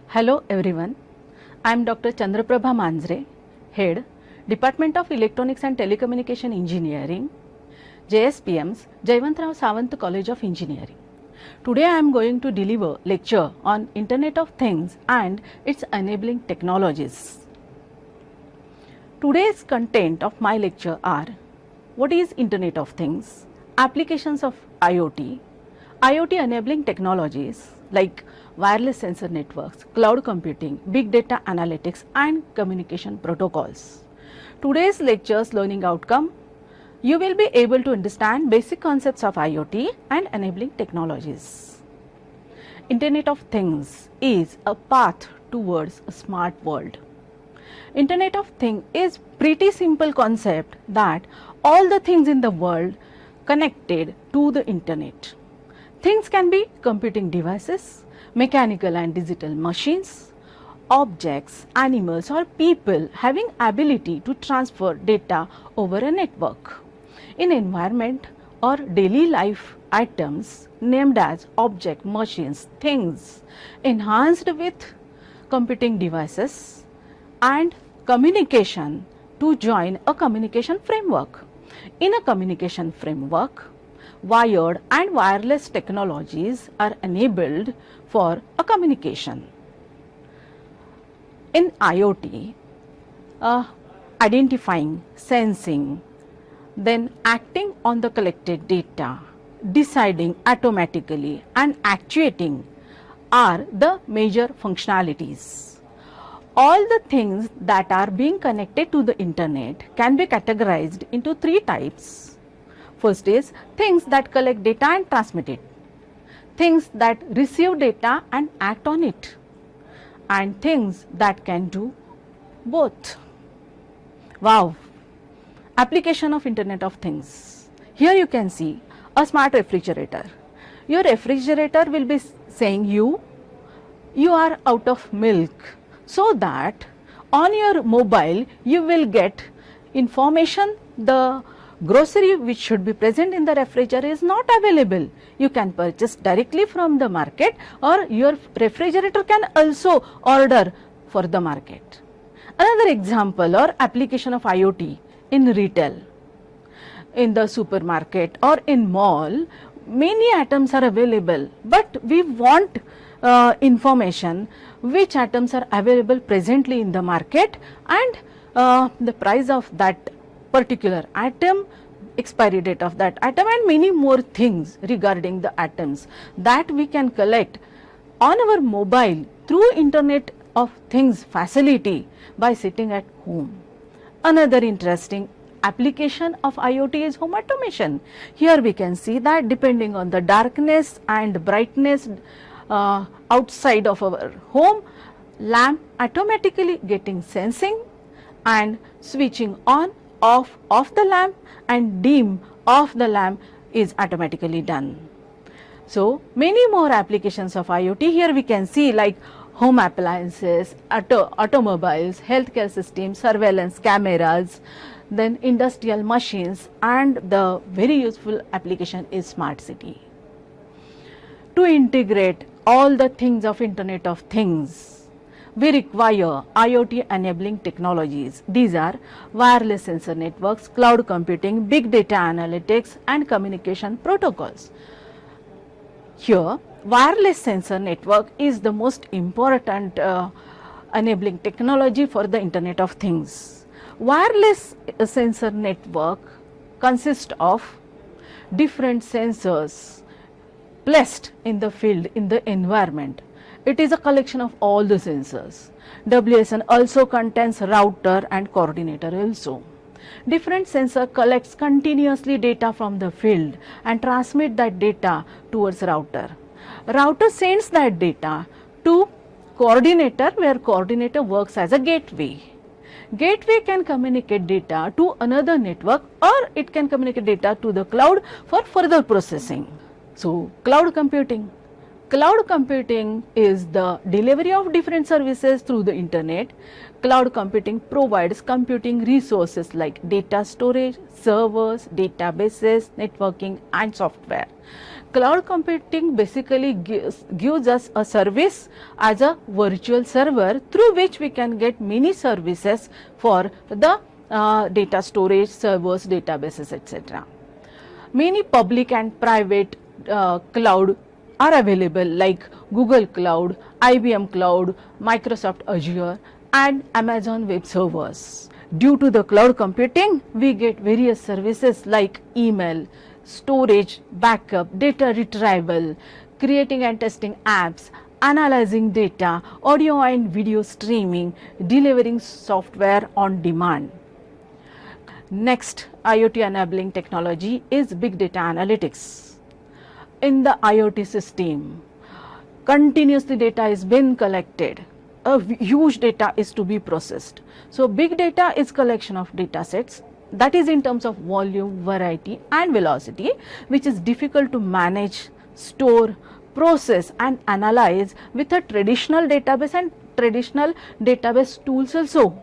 Hello everyone, I am Dr. Chandraprabha Manjre, Head, Department of Electronics and Telecommunication Engineering, JSPM's Jaywantrao Sawant College of Engineering. Today I am going to deliver lecture on Internet of Things and its enabling technologies. Today's content of my lecture are: what is Internet of Things, applications of IoT, IoT enabling technologies like wireless sensor networks, cloud computing, big data analytics and communication protocols. Today's lecture's learning outcome: you will be able to understand basic concepts of IoT and enabling technologies. Internet of Things is a path towards a smart world. Internet of Things is pretty simple concept that all the things in the world connected to the internet. Things can be computing devices, mechanical and digital machines, objects, animals or people having ability to transfer data over a network. In environment or daily life, items named as object, machines, things enhanced with computing devices and communication to join a communication framework. In a communication framework, wired and wireless technologies are enabled for a communication. In IoT, identifying, sensing, then acting on the collected data, deciding automatically and actuating are the major functionalities. All the things that are being connected to the internet can be categorized into three types. First is things that collect data and transmit it, things that receive data and act on it, and things that can do both. Wow! Application of Internet of Things. Here you can see a smart refrigerator. Your refrigerator will be saying you are out of milk, so that on your mobile you will get information the grocery which should be present in the refrigerator is not available. You can purchase directly from the market, or your refrigerator can also order for the market. Another example or application of IoT in retail. In the supermarket or in mall, many items are available, but we want information which items are available presently in the market and the price of that particular item, expiry date of that item and many more things regarding the items that we can collect on our mobile through Internet of Things facility by sitting at home. Another interesting application of IoT is home automation. Here we can see that depending on the darkness and brightness outside of our home, lamp automatically getting sensing and switching on off of the lamp and dim of the lamp is automatically done. So many more applications of IoT here we can see, like home appliances, automobiles, healthcare systems, surveillance cameras, then industrial machines, and the very useful application is smart city. To integrate all the things of Internet of Things, we require IoT enabling technologies. These are wireless sensor networks, cloud computing, big data analytics and communication protocols. Here, wireless sensor network is the most important enabling technology for the Internet of Things. Wireless sensor network consists of different sensors placed in the field, in the environment. It is a collection of all the sensors. WSN also contains router and coordinator also. Different sensor collects continuously data from the field and transmit that data towards router. Router sends that data to coordinator, where coordinator works as a gateway. Gateway can communicate data to another network, or it can communicate data to the cloud for further processing. So cloud computing. Cloud computing is the delivery of different services through the internet. Cloud computing provides computing resources like data storage, servers, databases, networking and software. cloud computing basically gives us a service as a virtual server through which we can get many services for the data storage, servers, databases, etc. Many public and private cloud are available like Google Cloud, IBM Cloud, Microsoft Azure and Amazon Web Servers. Due to the cloud computing, we get various services like email, storage, backup, data retrieval, creating and testing apps, analyzing data, audio and video streaming, delivering software on demand. Next IoT enabling technology is big data analytics. In the IoT system, continuously data is being collected. A huge data is to be processed. So big data is collection of data sets, that is in terms of volume, variety and velocity, which is difficult to manage, store, process and analyze with a traditional database and traditional database tools also.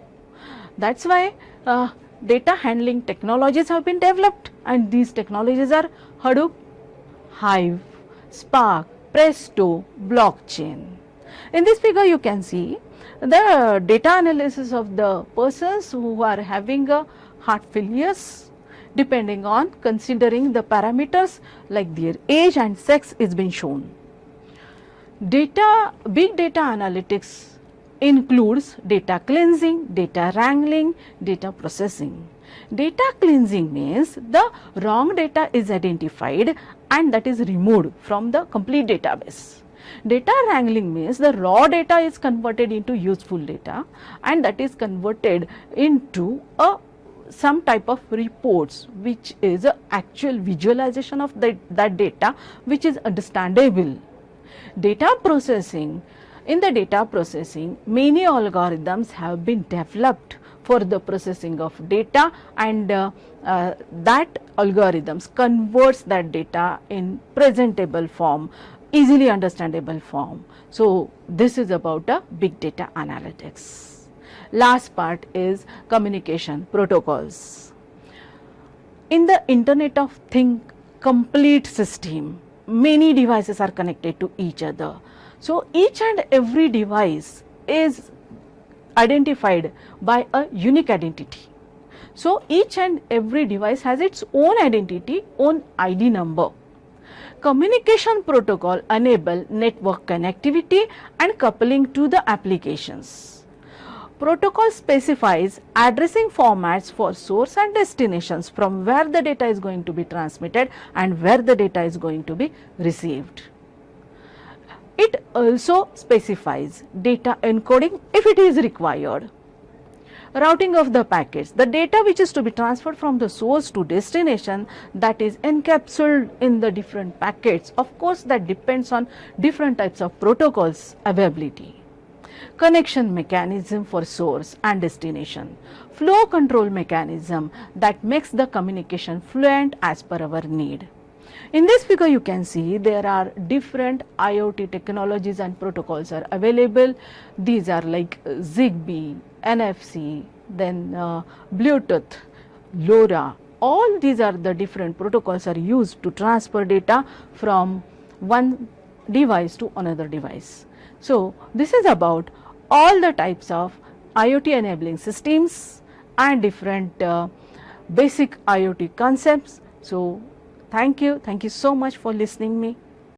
That's why data handling technologies have been developed, and these technologies are Hadoop, Hive, Spark, Presto, blockchain. In this figure you can see the data analysis of the persons who are having a heart failures, depending on considering the parameters like their age and sex is being shown. Big data analytics includes data cleansing, data wrangling, data processing. Data cleansing means the wrong data is identified and that is removed from the complete database. Data wrangling means the raw data is converted into useful data and that is converted into some type of reports, which is a actual visualization of that data which is understandable. Data processing. In the data processing, many algorithms have been developed for the processing of data, and that algorithms converts that data in presentable form, easily understandable form. So this is about a big data analytics. Last part is communication protocols. In the Internet of Things complete system, many devices are connected to each other. So each and every device is identified by a unique identity. So each and every device has its own identity, own ID number. Communication protocol enable network connectivity and coupling to the applications. Protocol specifies addressing formats for source and destinations from where the data is going to be transmitted and where the data is going to be received. It also specifies data encoding if it is required. Routing of the packets, the data which is to be transferred from the source to destination, that is encapsulated in the different packets. Of course, that depends on different types of protocols availability. Connection mechanism for source and destination. Flow control mechanism that makes the communication fluent as per our need. In this figure you can see there are different IoT technologies and protocols are available. These are like Zigbee, NFC, then Bluetooth, LoRa. All these are the different protocols are used to transfer data from one device to another device. So this is about all the types of IoT enabling systems and different basic IoT concepts. So thank you so much for listening me.